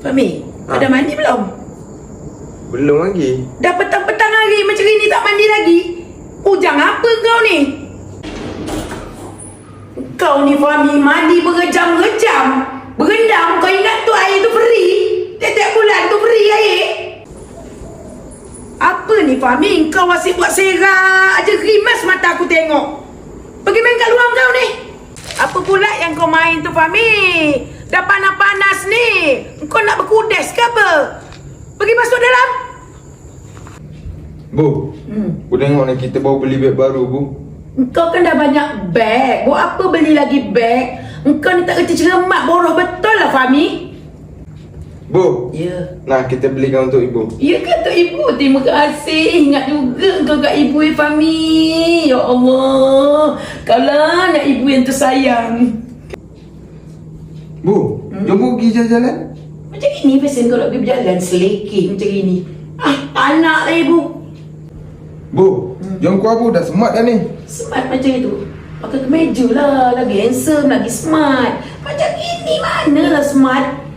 Fahmi, dah mandi belum? Belum lagi. Dah petang-petang hari macam ni tak mandi lagi? Ujang apa kau ni? Kau ni Fahmi mandi berjam-jam. Berendam, kau ingat tu air tu free? Tiap-tiap bulan tu free air. Apa ni Fahmi? Kau asyik buat serak je, rimas mata aku tengok. Pergi main kat luar kau ni. Apa pula yang kau main tu Fahmi? Dah panas-panas ni. Kau nak berkudes ke apa? Pergi masuk dalam. Bu, Bu tengok ni kita baru beli beg baru, Bu. Kau kan dah banyak beg. Buat apa beli lagi beg? Kau ni tak kerti cermat, boros betul lah Fahmi. Bu, Ya. nah kita belikan untuk ibu. Ya kata ibu, terima kasih. Ingat juga kau kat ibu Fahmi. Ya Allah. Kaulah anak ibu yang tersayang. Bu, jom Bu pergi jalan-jalan. Macam ini pesen kau nak pergi berjalan selekeh macam ini. Anak lah ibu. Bu, jom keluar Bu, dah smart dah ni. Smart macam itu. Pakai kemeja lah. Lagi handsome, lagi smart. Macam ini manalah smart.